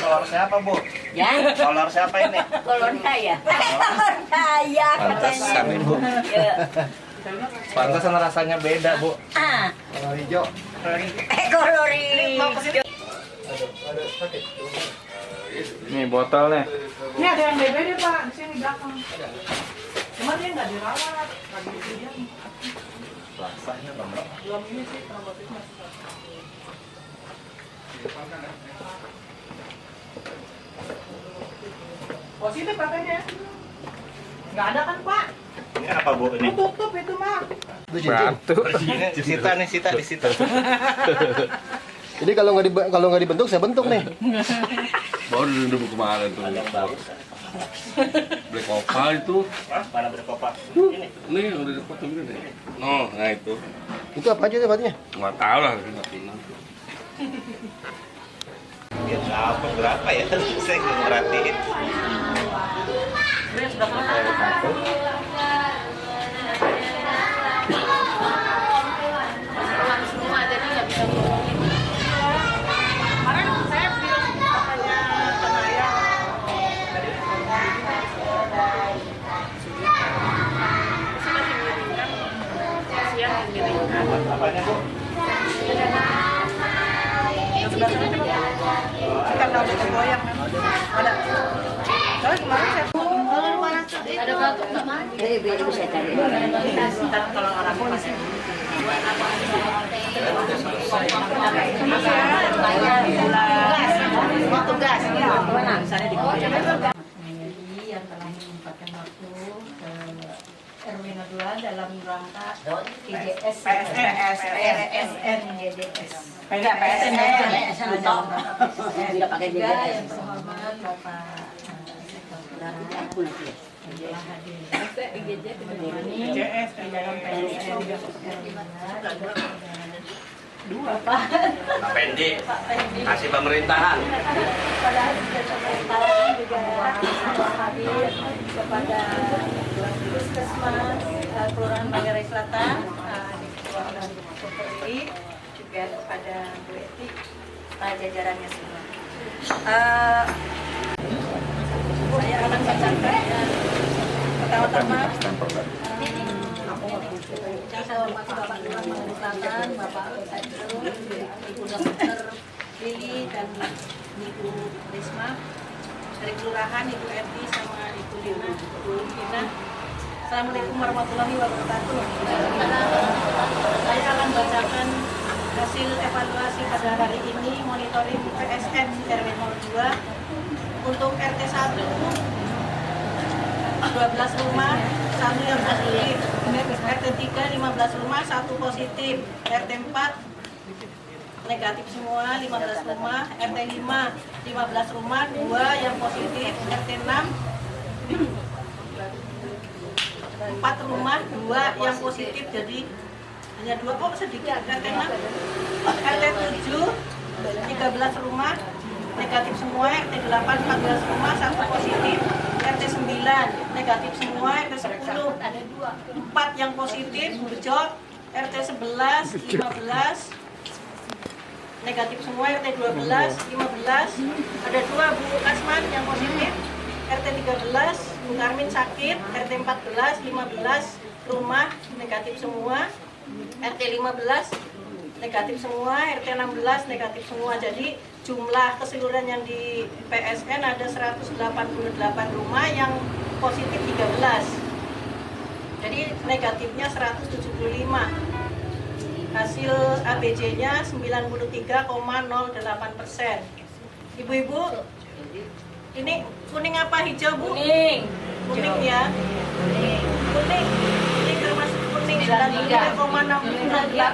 kolor siapa, Bu? Ya? Kolor siapa ini? Kolor saya. Kolor saya. Pantesan, Ibu. Ya. Pantesan rasanya beda, Bu. Ah. Kolor hijau. Kolor hijau. Nih botolnya. Ini ada yang DBD Pak, di sini belakang. Cuma dia nggak dirawat, lagi dia. Rasanya nomor. Belum ini sih trombositnya. Positif katanya. Nggak ada kan Pak? Ini apa, Bu? Ini Tutup itu mah. batu. Ini disita nih, disita. Jadi kalau nggak dibentuk, saya bentuk nih. Baru dulu kemarin tuh. Black Opal itu. Hah? Mana berkopak? Ini. Nih udah dapat tuh nih. No, nah itu. Itu apa aja batunya? Nggak tahu lah Cina. Biar apa berapa ya? Saya nggak merhatiin. Satu. Kemarin saya bilang katanya Tenaya. Siang mengirimkan. Apanya, Bu? Yang sebelah sana coba. Kita tahu ada goyang kan? Ada. Soalnya kemarin saya Ada batuk nggak Mas? Ibu saya cari. ntar kalau orang mau sih. Tugas. Mana? Misalnya di goyang. Jadi yang telah menyempatkan waktu RW 02 dalam rangka PJS PSN GDS. Enggak, PSN PSN enggak. Tidak pakai Juga JDS. yang terhormat Bapak Sekda yang telah hadir menemani JS di dalam PSN dua Bapak Pak Pendi, Pak Pendi kasih pemerintahan. pada hasil pemerintahan juga telah hadir kepada Puskesmas Kelurahan Manggarai Selatan di Kelurahan Putri juga kepada Bu Eti jajarannya semua. Saya akan bacakan pertama-tama yang saya hormati Bapak Kelurahan Manggarai Selatan, Bapak Saiful, Ibu Dokter Lili dan Ibu Risma dari Kelurahan, Ibu Eti sama Ibu Lina, Ibu Lina. Assalamualaikum warahmatullahi wabarakatuh. Saya akan bacakan hasil evaluasi pada hari ini monitoring PSN RW 02 untuk RT 1 12 rumah, 1 yang positif. RT 3 15 rumah, 1 positif. RT 4 negatif semua, 15 rumah. RT 5 15 rumah, 2 yang positif. RT 6 4 rumah, 2 yang positif, jadi hanya 2 kok sedikit. RT 6 RT 7 13 rumah negatif semua. RT 8 14 rumah, 1 positif. RT 9 negatif semua. RT 10 ada 4 yang positif, Bejo. RT 11 15 negatif semua. RT 12 15 ada 2 Bu Asman yang positif. RT 13 Bu Karmin sakit. RT 14 15 rumah negatif semua. RT 15 negatif semua. RT 16 negatif semua. Jadi jumlah keseluruhan yang di PSN ada 188 rumah yang positif 13. Jadi negatifnya 175. Hasil ABJ-nya 93,08%. Ibu-ibu, ini kuning apa hijau, Bu? Kuning. Kuning ya. Kuning. Ini termasuk kuning 93,68. Ya,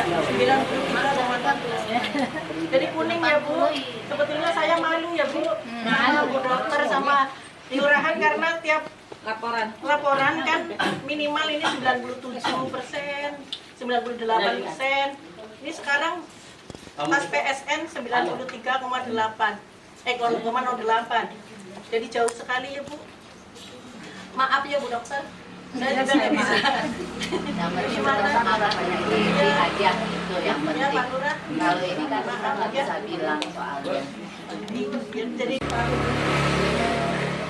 93,68. Jadi kuning ya, Bu. Sebetulnya saya malu ya, Bu. Bu dokter sama lurahan karena tiap laporan kan minimal ini 97%, 98%. Ini sekarang pas PSN 93,8. 0,08. Jadi jauh sekali ya, Bu. Maaf ya, Bu dokter. Saya juga nggak bisa. Gimana sama ini hadiah itu yang Ya, penting. Pak Lurah. Kalau ini kan kita nggak bisa bilang soalnya. Jadi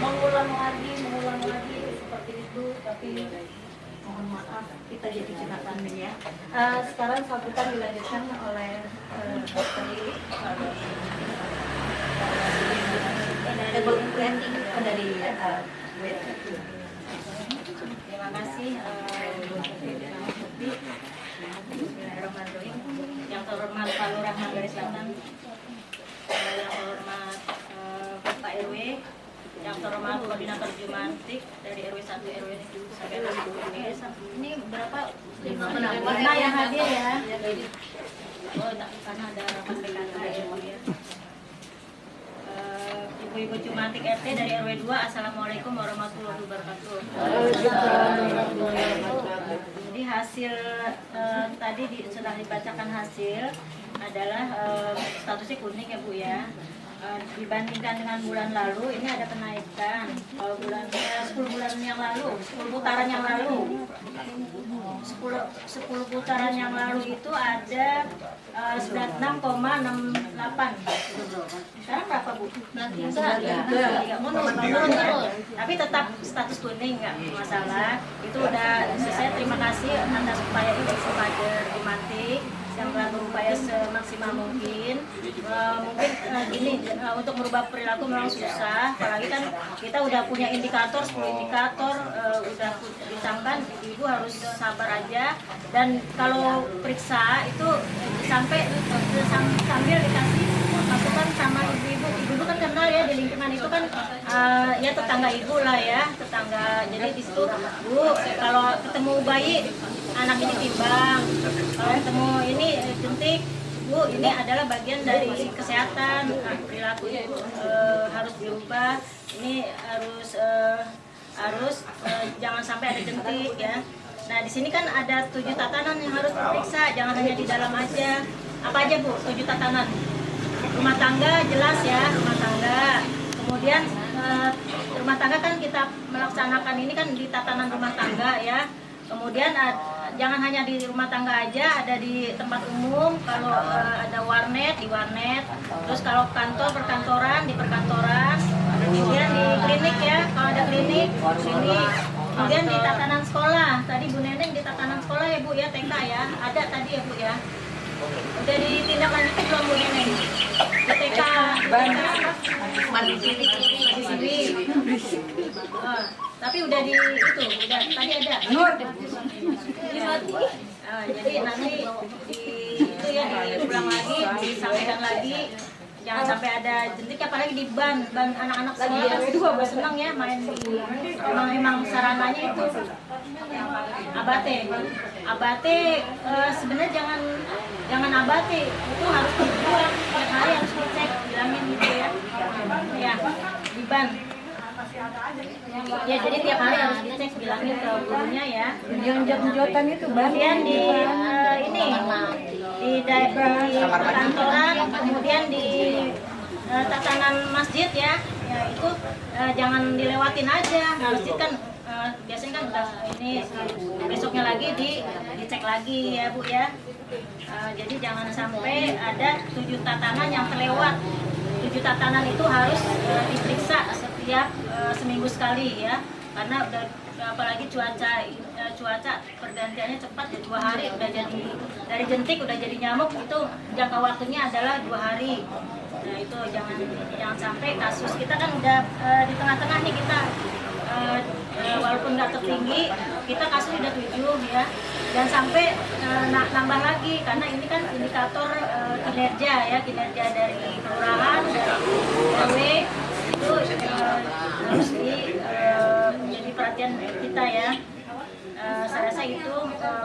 mengulang lagi seperti itu, tapi mohon maaf kita jadi celakakan ya. Sekarang sambutan dilanjutkan oleh Dokter Lili dari Terima kasih Bismillahirrahmanirrahim. Yang terhormat Pak Lurah Manggarai Selatan, yang terhormat Pak RW, yang terhormat Koordinator Jumantik dari RW 1 RW sampai RW ini berapa? 5 yang hadir ya. Oh, karena ada rapat PKK ya. Ibu-ibu Jumantik RT dari RW 2, Assalamualaikum warahmatullahi wabarakatuh. Jadi hasil tadi sudah dibacakan hasil adalah statusnya kuning ya Bu ya. Dibandingkan dengan bulan lalu ini ada kenaikan. Kalau 10 bulan yang lalu, 10 putaran yang lalu, 10 putaran yang lalu itu ada 96,68. Sekarang berapa Bu? Menurun. Tapi tetap status kuning, nggak masalah. Itu udah selesai. Terima kasih atas upaya ini kepada Jumantik yang telah berupaya semaksimal mungkin. Mungkin gini, untuk merubah perilaku memang susah, apalagi kan kita udah punya indikator, 10 indikator udah ditambahkan, ibu harus sabar aja. Dan kalau periksa itu sambil dikasih masukan sama ibu kan kenal ya di lingkungan itu kan ya tetangga ibu lah ya, tetangga. Jadi di situ Bu, kalau ketemu bayi anak ini timbang, kalau ketemu ini jentik Bu, ini adalah bagian dari kesehatan. Perilaku itu harus diubah. Ini harus jangan sampai ada jentik ya. Nah di sini kan ada 7 tatanan yang harus diperiksa, jangan hanya di dalam aja. Apa aja Bu? 7 tatanan. Rumah tangga jelas ya, rumah tangga. Kemudian rumah tangga kan kita melaksanakan ini kan di tatanan rumah tangga ya. Kemudian jangan hanya di rumah tangga aja, ada di tempat umum. Kalau ada warnet, di warnet. Terus kalau kantor, perkantoran, di perkantoran. Kemudian di klinik ya, kalau ada klinik. Kemudian di tatanan sekolah. Tadi Bu Neneng di tatanan sekolah ya Bu ya, TK ya. Ada tadi ya Bu ya. Udah ditindaklanjuti belum Bu Neneng? Di TK tapi udah di itu, udah tadi ada. Jadi nanti itu ya diulang lagi, disampaikan lagi. Jangan sampai ada jentik, apalagi di ban anak-anak sekolah kan senang ya main di memang sarananya itu abate sebenarnya jangan abate, itu harus dibuang tiap hari, harus dicek, bilangin gitu ya di ban ya, jadi tiap hari harus dicek, bilangin ke gurunya ya. yang jot-jotan itu Kemudian di kantoran, kemudian di tatanan masjid ya itu jangan dilewatin aja. Masjid kan biasanya kan udah ini, besoknya lagi dicek lagi ya Bu ya. Jadi jangan sampai ada 7 tatanan yang terlewat. 7 tatanan itu harus diperiksa setiap seminggu sekali ya, karena udah apalagi cuaca pergantiannya cepat ya, 2 hari udah jadi dari jentik udah jadi nyamuk, itu jangka waktunya adalah 2 hari. Nah itu jangan sampai kasus kita kan udah di tengah-tengah nih kita walaupun nggak tertinggi, kita kasus udah 7 ya, dan sampai nambah lagi karena ini kan indikator kinerja dari kelurahan, dari RW itu harus menjadi perhatian kita ya. Saya rasa itu.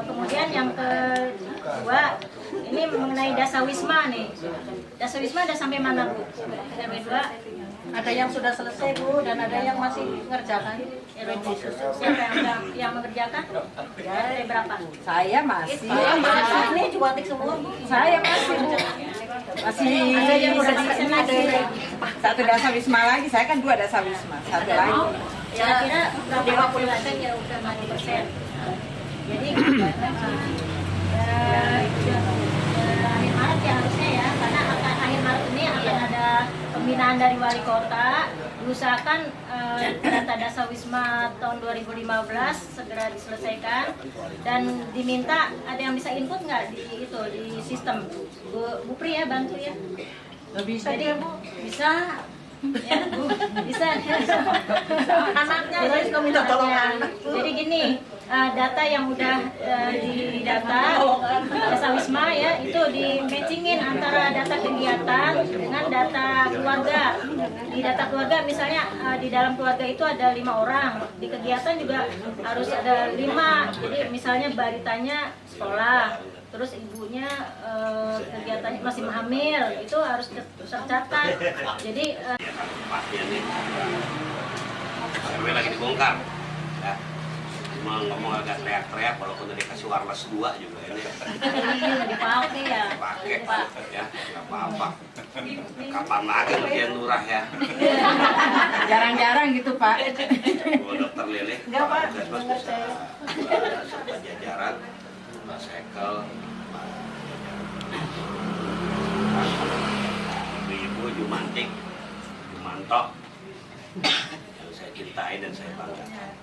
Kemudian yang kedua ini mengenai Dasawisma nih. Dasawisma udah sampai mana Bu? RW 2 ada yang sudah selesai Bu, dan ada yang masih mengerjakan. RW 2 siapa yang mengerjakan? RW berapa? Saya masih. Ini Jumantik semua. Saya masih Bu. Masih Ada yang udah selesai lagi. Satu Dasawisma lagi, saya kan 2 Dasawisma. Satu lagi. Kira-kira berapa persen ya? Udah 50%. Jadi akhir Maret ya harusnya ya, karena akhir Maret ini akan ada pemilu pembinaan dari wali kota, diusahakan data dasar Wisma tahun 2015 segera diselesaikan dan diminta ada yang bisa input nggak di itu di sistem. Bu Pri ya bantu ya. Bisa Jadi bisa. Ya, Bu, bisa. Anaknya saya juga minta tolong anak. Jadi gini, data yang udah didata data Wisma ya itu di matchingin antara data kegiatan dengan data keluarga. Di data keluarga misalnya di dalam keluarga itu ada 5 orang, di kegiatan juga harus ada 5. Jadi misalnya balitanya sekolah, terus ibunya kegiatannya masih hamil, itu harus tercatat. Jadi Tempatnya nih. RW lagi dibongkar. Ya. Cuma ngomong agak teriak-teriak walaupun udah dikasih wireless 2 juga ini. dipakai ya. Pakai ya, nggak apa-apa. Kapan lagi bagian lurah ya? Jarang-jarang gitu Pak. Bu Dokter Lele. Enggak, Pak. Puskesmas Dengar bisa saya. serta jajaran, Pak Sekel, Ibu Jumantik, Jumanto, yang saya cintai dan saya banggakan.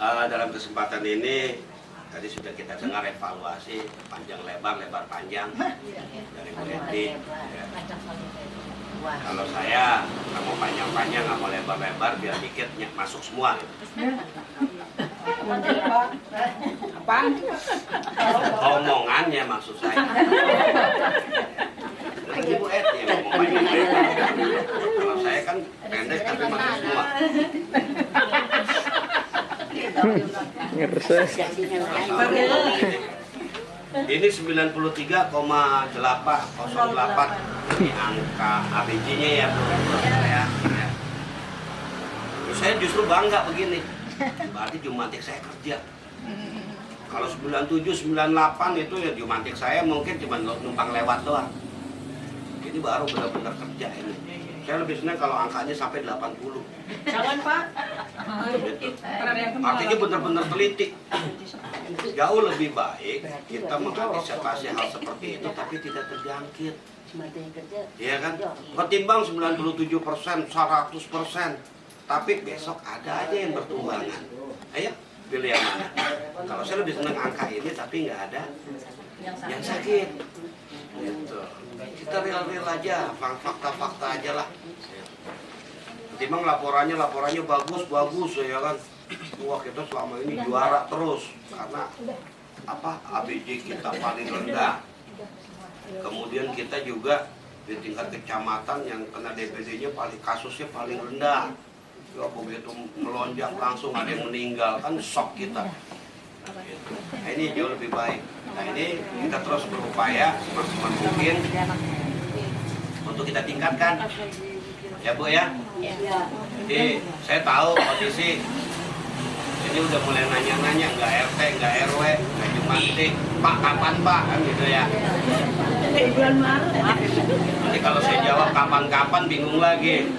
Dalam kesempatan ini tadi sudah kita dengar evaluasi panjang lebar panjang dari Bu Eti. Ya. Kalau saya nggak mau panjang-panjang, nggak mau lebar-lebar, biar dikit masuk semua. Apaan? Omongannya maksud saya. Nanti Bu Eti yang ngomong panjang-panjang. Kalau saya kan pendek tapi masuk semua. Ini 93,808 ini angka ABJ-nya ya, Bu. Ya. Saya justru bangga begini. Berarti Jumantik saya kerja. Kalau 97, 98 itu ya Jumantik saya mungkin cuma numpang lewat doang. Ini baru benar-benar kerja ini. Saya lebih senang kalau angkanya sampai 80. Jangan Pak. Artinya benar-benar teliti. Jauh lebih baik kita mengantisipasi hal seperti itu tapi tidak terjangkit. Iya kan? Ketimbang 97%, 100%. Tapi besok ada aja yang bertumbangan. Ayo, pilih yang mana? Kalau saya lebih senang angka ini tapi nggak ada yang sakit. Gitu. Kita real-real aja, fakta-fakta aja lah. Ketimbang laporannya bagus ya kan. Wah kita selama ini juara terus karena apa ABJ kita paling rendah. Kemudian kita juga di tingkat kecamatan yang kena DPD-nya kasusnya paling rendah. Ya begitu melonjak langsung ada yang meninggal kan shock kita. Gitu. Nah, ini jauh lebih baik. Nah ini kita terus berupaya semaksimal mungkin untuk kita tingkatkan. Ya Bu ya. Jadi saya tahu kondisi ini udah mulai nanya-nanya, nggak RT, nggak RW, nggak Jumantik, Pak kapan Pak kan gitu ya. Bulan Maret. Nanti kalau saya jawab kapan-kapan bingung lagi.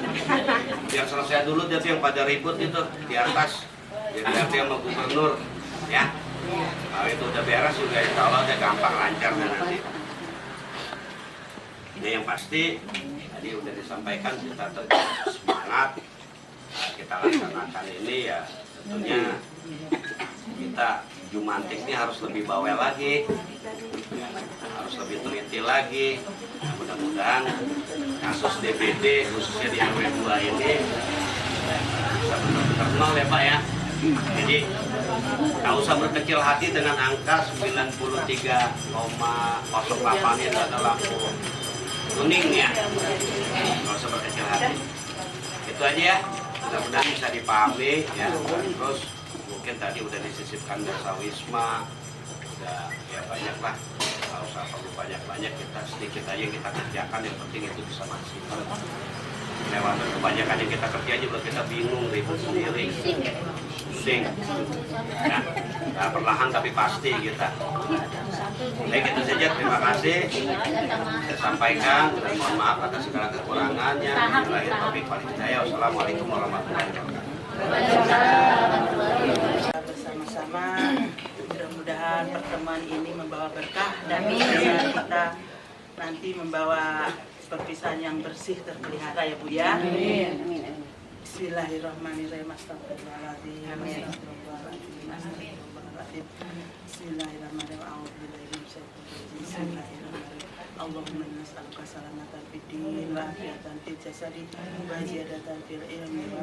Biar selesai dulu dia tuh yang pada ribut itu di atas. Jadi RT sama gubernur ya. Kalau itu udah beres juga insya Allah udah gampang lancar nanti. Ini yang pasti tadi udah disampaikan kita tetap semangat. Kita laksanakan ini ya tentunya kita Jumantik ini harus lebih bawel lagi, harus lebih teliti lagi. Nah, mudah-mudahan kasus DPD khususnya di RW 2 ini bisa benar-benar nol ya Pak ya. Jadi nggak usah berkecil hati dengan angka 93,08 itu adalah lampu kuning ya. Nggak usah berkecil hati. Itu aja ya. Mudah-mudahan bisa dipahami ya. Terus mungkin tadi udah disisipkan desa Wisma, udah ya banyak lah. Nggak usah perlu banyak-banyak, kita sedikit aja yang kita kerjakan, yang penting itu bisa maksimal. Lewat kebanyakan yang kita kerja juga kita bingung, ribut sendiri, pusing. Ya, nah, perlahan tapi pasti kita. Baik itu saja, terima kasih. Saya sampaikan dan mohon maaf atas segala kekurangannya. Wabillahi taufiq wal hidayah. Wassalamualaikum warahmatullahi wabarakatuh. Bersama-sama mudah-mudahan pertemuan ini membawa berkah dan bisa kita nanti membawa perpisahan yang bersih terpelihara ya Bu ya. Amin. Bismillahirrahmanirrahim. Astagfirullahaladzim. Astagfirullahaladzim. Bismillahirrahmanirrahim. A'udzubillahi minasyaitonir rajim. Bismillahirrahmanirrahim. Allahumma nas'aluka salamatan fid din wa afiatan fil jasadi wa ziyadatan fil ilmi wa